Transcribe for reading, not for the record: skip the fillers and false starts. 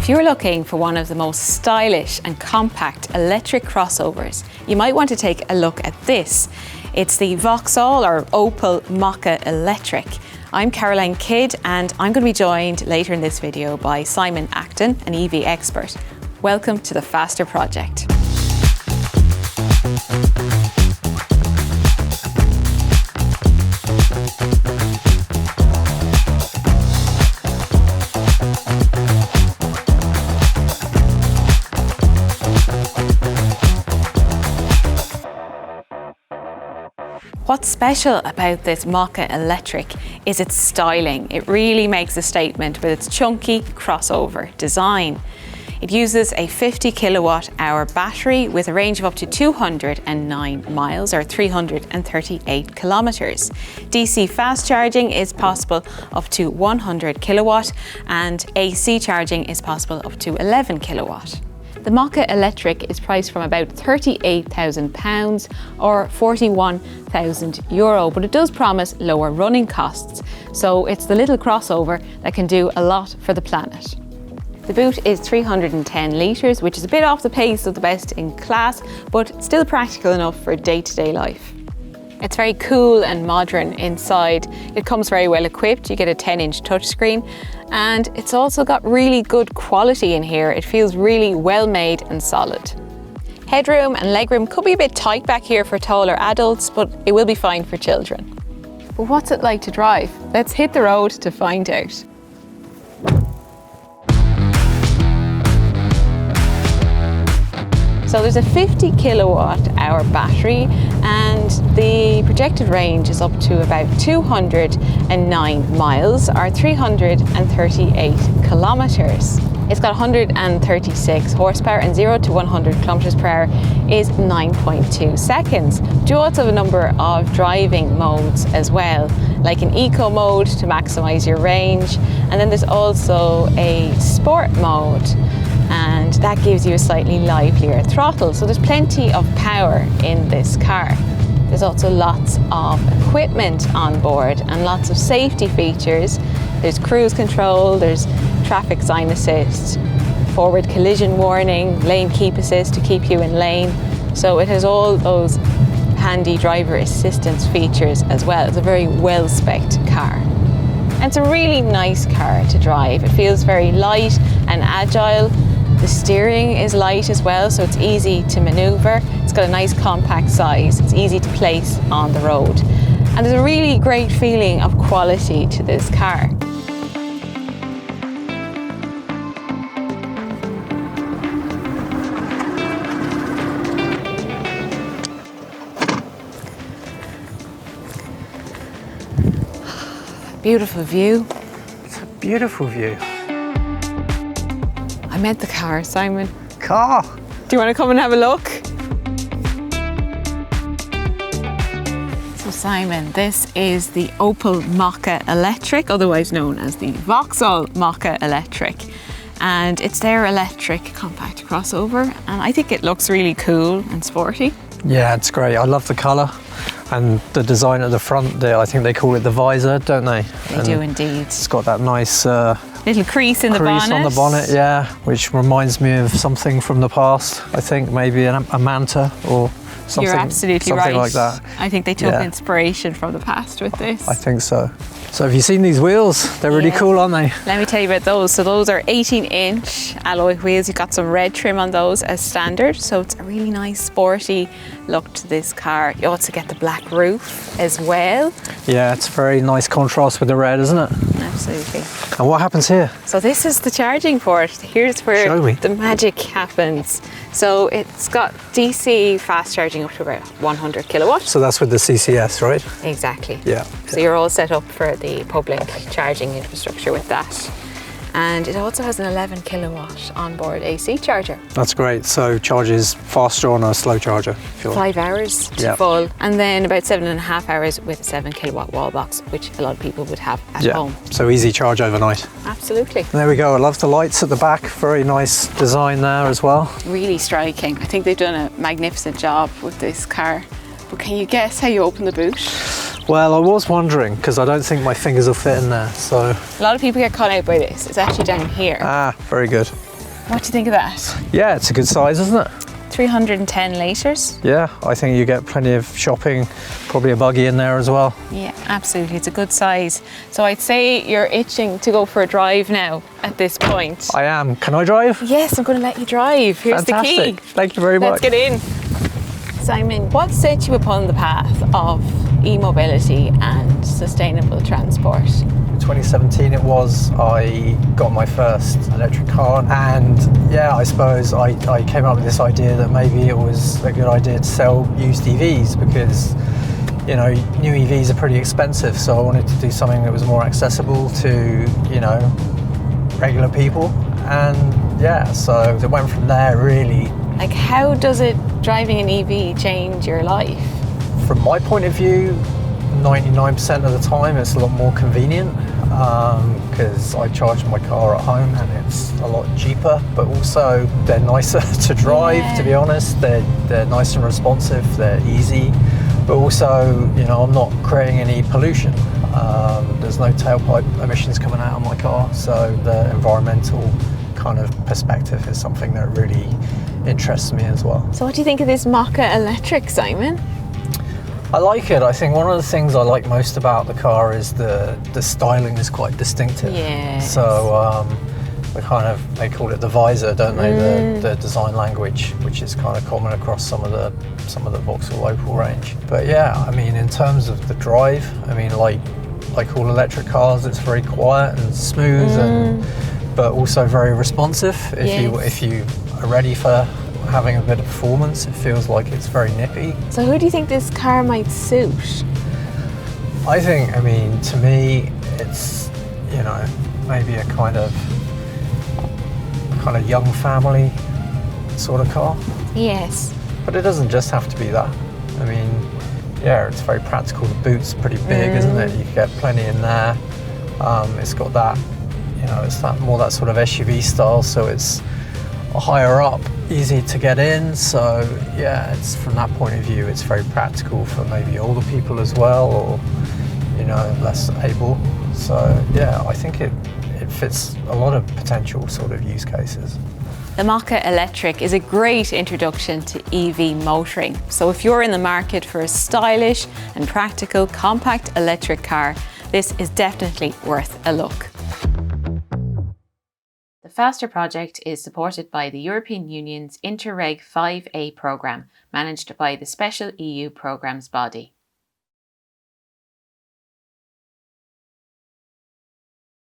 If you're looking for one of the most stylish and compact electric crossovers, you might want to take a look at this. It's the Vauxhall or Opel Mokka Electric. I'm Caroline Kidd and I'm going to be joined later in this video by Simon Acton, an EV expert. Welcome to the Faster Project. What's special about this Mokka Electric is its styling. It really makes a statement with its chunky crossover design. It uses a 50 kilowatt hour battery with a range of up to 209 miles or 338 kilometers. DC fast charging is possible up to 100 kilowatt and AC charging is possible up to 11 kilowatt. The Mokka Electric is priced from about £38,000 or €41,000, but it does promise lower running costs. So it's the little crossover that can do a lot for the planet. The boot is 310 litres, which is a bit off the pace of the best in class, but still practical enough for day-to-day life. It's very cool and modern inside. It comes very well equipped. You get a 10-inch touchscreen, and it's also got really good quality in here. It feels really well made and solid. Headroom and legroom could be a bit tight back here for taller adults, but it will be fine for children. But what's it like to drive? Let's hit the road to find out. So there's a 50 kilowatt hour battery and the projected range is up to about 209 miles or 338 kilometers. It's got 136 horsepower and 0 to 100 kilometers per hour is 9.2 seconds. But you also have a number of driving modes as well, like an eco mode to maximize your range, and then there's also a sport mode, and that gives you a slightly livelier throttle. So there's plenty of power in this car. There's also lots of equipment on board and lots of safety features. There's cruise control, there's traffic sign assist, forward collision warning, lane keep assist to keep you in lane. So it has all those handy driver assistance features as well. It's a very well-spec'd car. And it's a really nice car to drive. It feels very light and agile. The steering is light as well, so it's easy to maneuver. It's got a nice compact size. It's easy to place on the road. And there's a really great feeling of quality to this car. Beautiful view. It's a beautiful view. I meant the car, Simon. Car? Do you want to come and have a look? So Simon, this is the Opel Mokka Electric, otherwise known as the Vauxhall Mokka Electric. And it's their electric compact crossover, and I think it looks really cool and sporty. Yeah, it's great. I love the colour and the design at the front there. I think they call it the visor, don't they? They do indeed. It's got that nice little crease in the bonnet. Crease on the bonnet, yeah, which reminds me of something from the past. I think maybe a Manta or something. You're absolutely something right. Like that. I think they took inspiration from the past with this. I think so. So have you seen these wheels? They're really cool, aren't they? Let me tell you about those. So those are 18-inch alloy wheels. You've got some red trim on those as standard. So it's a really nice sporty look to this car. You also get the black roof as well. Yeah, it's a very nice contrast with the red, isn't it? Absolutely. And what happens here? So this is the charging port. Here's where the magic happens. So it's got DC fast charging up to about 100 kilowatt. So that's with the CCS, right? Exactly. Yeah. So you're all set up for the public charging infrastructure with that. And it also has an 11 kilowatt onboard AC charger. That's great. So charges faster on a slow charger. 5 hours to full, and then about 7.5 hours with a 7 kilowatt wall box, which a lot of people would have at home. So easy charge overnight. Absolutely. And there we go. I love the lights at the back. Very nice design there as well. Really striking. I think they've done a magnificent job with this car. But can you guess how you open the boot? Well, I was wondering, because I don't think my fingers will fit in there, so... A lot of people get caught out by this. It's actually down here. Ah, very good. What do you think of that? Yeah, it's a good size, isn't it? 310 litres. Yeah, I think you get plenty of shopping, probably a buggy in there as well. Yeah, absolutely. It's a good size. So I'd say you're itching to go for a drive now at this point. I am. Can I drive? Yes, I'm going to let you drive. Here's Fantastic. the key. Thank you very much. Let's get in. Simon, what set you upon the path of e-mobility and sustainable transport? In 2017 it was, I got my first electric car, and yeah, I suppose I came up with this idea that maybe it was a good idea to sell used EVs, because you know, new EVs are pretty expensive, so I wanted to do something that was more accessible to, you know, regular people. And yeah, so it went from there really. Like, how does it, driving an EV, change your life? From my point of view, 99% of the time it's a lot more convenient, because I charge my car at home and it's a lot cheaper, but also they're nicer to drive, to be honest. They're nice and responsive, they're easy, but also, you know, I'm not creating any pollution. There's no tailpipe emissions coming out of my car, so the environmental kind of perspective is something that really interests me as well. So what do you think of this Mokka Electric, Simon? I like it. I think one of the things I like most about the car is the styling is quite distinctive. Yeah. So they call it the visor, don't they? The design language, which is kind of common across some of the Vauxhall Opel range. But yeah, I mean, in terms of the drive, I mean, like all electric cars, it's very quiet and smooth, but also very responsive. If you are ready for having a bit of performance, it feels like it's very nippy. So who do you think this car might suit? I think, I mean, to me, it's, you know, maybe a kind of young family sort of car. Yes. But it doesn't just have to be that. I mean, yeah, it's very practical. The boot's pretty big, isn't it? You can get plenty in there. It's got that, you know, it's that sort of SUV style, so it's higher up, easy to get in. So yeah, it's, from that point of view, it's very practical for maybe older people as well, or, you know, less able. So yeah, I think it fits a lot of potential sort of use cases. The Mokka Electric is a great introduction to EV motoring. So if you're in the market for a stylish and practical compact electric car, this is definitely worth a look. The Faster project is supported by the European Union's Interreg 5A programme, managed by the Special EU Programmes body.